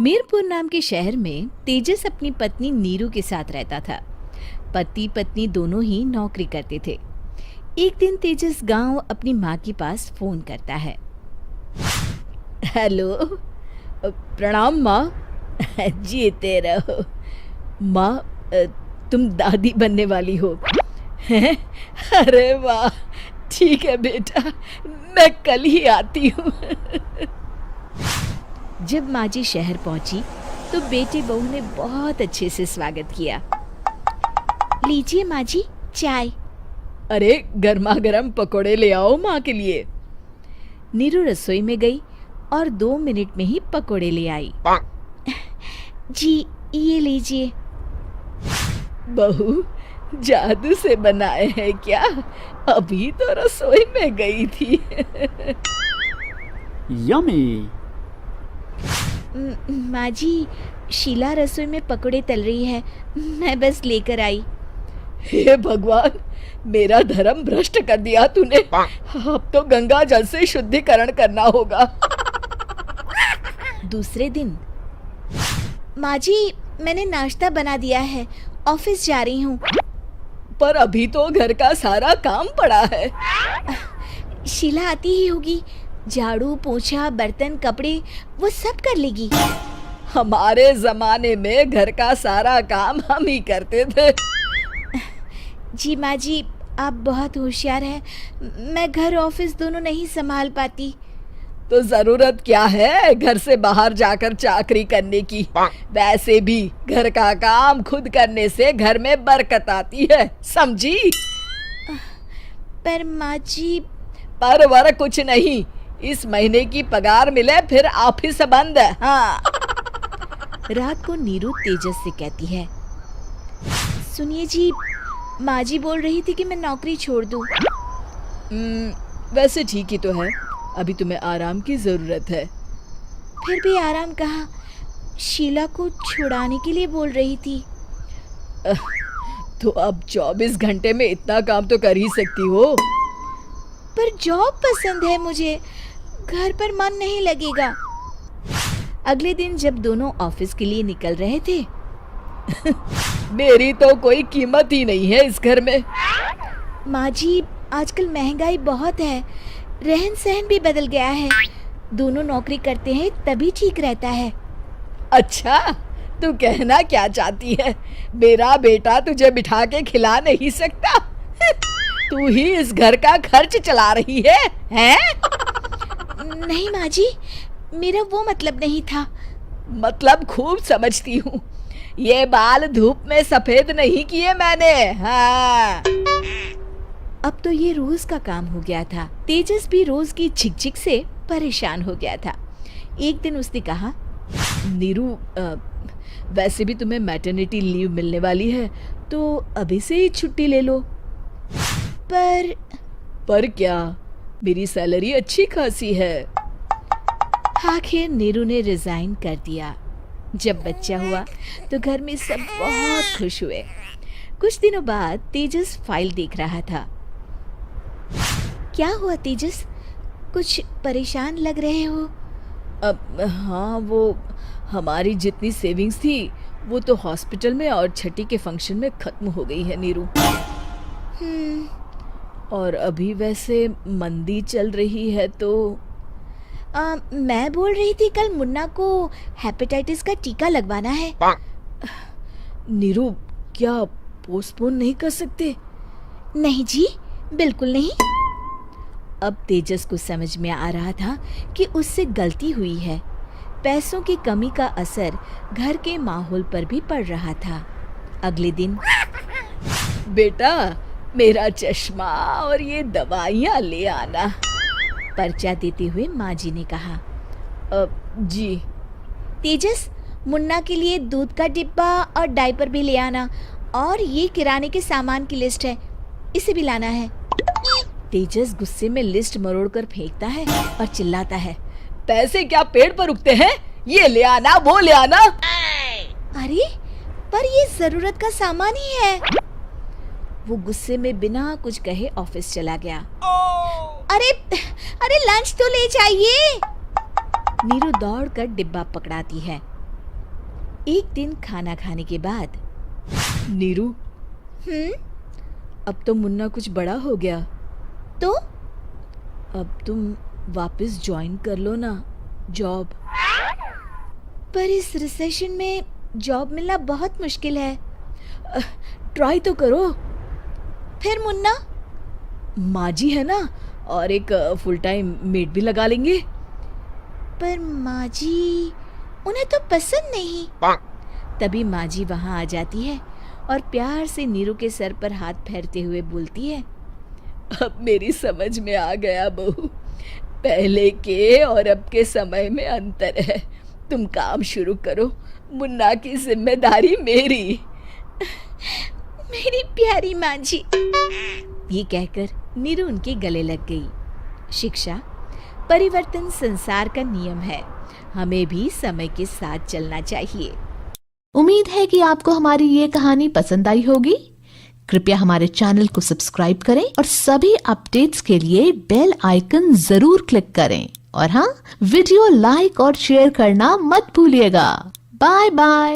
मीरपुर नाम के शहर में तेजस अपनी पत्नी नीरू के साथ रहता था। पति पत्नी दोनों ही नौकरी करते थे। एक दिन तेजस गांव अपनी माँ के पास फोन करता है। हेलो, प्रणाम माँ। जीते रहो माँ, तुम दादी बनने वाली हो हैं? अरे वाह, ठीक है बेटा, मैं कल ही आती हूँ। जब माँ जी शहर पहुंची तो बेटे बहू ने बहुत अच्छे से स्वागत किया। लीजिए माँ जी, चाय। अरे गर्मा गर्म पकोड़े ले आओ माँ के लिए। नीरू रसोई में गई और 2 मिनट में ही पकोड़े ले आई। जी ये लीजिए। बहू, जादू से बनाए हैं क्या? अभी तो रसोई में गई थी। यम्मी। माँ जी, शीला रसोई में पकोड़े तल रही है, मैं बस लेकर आई। हे भगवान, मेरा धर्म भ्रष्ट कर दिया तूने। अब तो गंगा जल से शुद्धिकरण करना होगा। दूसरे दिन, माँ जी मैंने नाश्ता बना दिया है, ऑफिस जा रही हूँ। पर अभी तो घर का सारा काम पड़ा है। शीला आती ही होगी, झाड़ू पोछा बर्तन कपड़े वो सब कर लेगी। हमारे जमाने में घर का सारा काम हम ही करते थे। जी माँ जी, आप बहुत होशियार हैं, मैं घर ऑफिस दोनों नहीं संभाल पाती। तो जरूरत क्या है घर से बाहर जाकर चाकरी करने की? वैसे भी घर का काम खुद करने से घर में बरकत आती है, समझी? पर माँ जी। पर वर कुछ नहीं, इस महीने की पगार मिले फिर ऑफिस बंद। हाँ। रात को नीरू तेजस से कहती है, सुनिए जी, माँ जी बोल रही थी कि मैं नौकरी छोड़ दूं। वैसे ठीक ही तो है, अभी तुम्हें आराम की जरूरत है। फिर भी आराम कहाँ, शीला को छुड़ाने के लिए बोल रही थी। तो अब 24 घंटे में इतना काम तो कर ही सकती हो। पर जॉब पसंद है मुझे, घर पर मन नहीं लगेगा। अगले दिन जब दोनों ऑफिस के लिए निकल रहे थे, मेरी तो कोई कीमत ही नहीं है इस घर में। माँ जी, आजकल महंगाई बहुत है, रहन सहन भी बदल गया है, दोनों नौकरी करते हैं तभी ठीक रहता है। अच्छा, तू कहना क्या चाहती है? मेरा बेटा तुझे बिठा के खिला नहीं सकता? तू ही इस घर का खर्च चला रही है, हैं? नहीं माँ जी, मेरा वो मतलब नहीं था। मतलब खूब समझती हूँ, ये बाल धूप में सफेद नहीं किए मैंने। हाँ। अब तो ये रोज का काम हो गया था। तेजस भी रोज की झिकझिक से परेशान हो गया था। एक दिन उसने कहा, नीरू, वैसे भी तुम्हें मैटरनिटी लीव मिलने वाली है, तो अभी से ही छुट्टी ले लो। पर क्या, मेरी सैलरी अच्छी खासी है। आखिर नीरू ने रिजाइन कर दिया। जब बच्चा हुआ तो घर में सब बहुत खुश हुए। कुछ दिनों बाद तेजस फाइल देख रहा था। क्या हुआ तेजस, कुछ परेशान लग रहे हो? हाँ, वो हमारी जितनी सेविंग्स थी वो तो हॉस्पिटल में और छठी के फंक्शन में खत्म हो गई है नीरू। और अभी वैसे मंदी चल रही है तो मैं बोल रही थी कल मुन्ना को हेपेटाइटिस का टीका लगवाना है। नीरू, क्या पोस्टपोन नहीं कर सकते? नहीं जी, बिल्कुल नहीं। अब तेजस को समझ में आ रहा था कि उससे गलती हुई है। पैसों की कमी का असर घर के माहौल पर भी पड़ रहा था। अगले दिन, बेटा मेरा चश्मा और ये दवाइयाँ ले आना, पर्चा देते हुए माँ जी ने कहा। जी। तेजस, मुन्ना के लिए दूध का डिब्बा और डायपर भी ले आना, और ये किराने के सामान की लिस्ट है, इसे भी लाना है। तेजस गुस्से में लिस्ट मरोड़कर फेंकता है और चिल्लाता है, पैसे क्या पेड़ पर उगते हैं? ये ले आना, वो ले आना। अरे पर ये जरूरत का सामान ही है। वो गुस्से में बिना कुछ कहे ऑफिस चला गया। अरे लंच तो ले जाइए। नीरू दौड़कर डिब्बा पकड़ाती है एक दिन खाना खाने के बाद, नीरू, अब तो मुन्ना कुछ बड़ा हो गया, तो अब तुम वापस ज्वाइन कर लो ना जॉब। पर इस रिसेशन में जॉब मिलना बहुत मुश्किल है। ट्राई तो करो। फिर मुन्ना, माँ जी है ना, और एक फुल टाइम मेड भी लगा लेंगे। पर माँ जी, उन्हें तो पसंद नहीं। तभी माँ जी वहाँ आ जाती है और प्यार से नीरू के सर पर हाथ फेरते हुए बोलती है, अब मेरी समझ में आ गया बहू, पहले के और अब के समय में अंतर है। तुम काम शुरू करो, मुन्ना की जिम्मेदारी मेरी। मेरी प्यारी माँ जी। ये कहकर नीरू उनके गले लग गई। शिक्षा, परिवर्तन संसार का नियम है, हमें भी समय के साथ चलना चाहिए। उम्मीद है कि आपको हमारी ये कहानी पसंद आई होगी। कृपया हमारे चैनल को सब्सक्राइब करें और सभी अपडेट्स के लिए बेल आइकन जरूर क्लिक करें। और हाँ, वीडियो लाइक और शेयर करना मत भूलिएगा। Bye bye.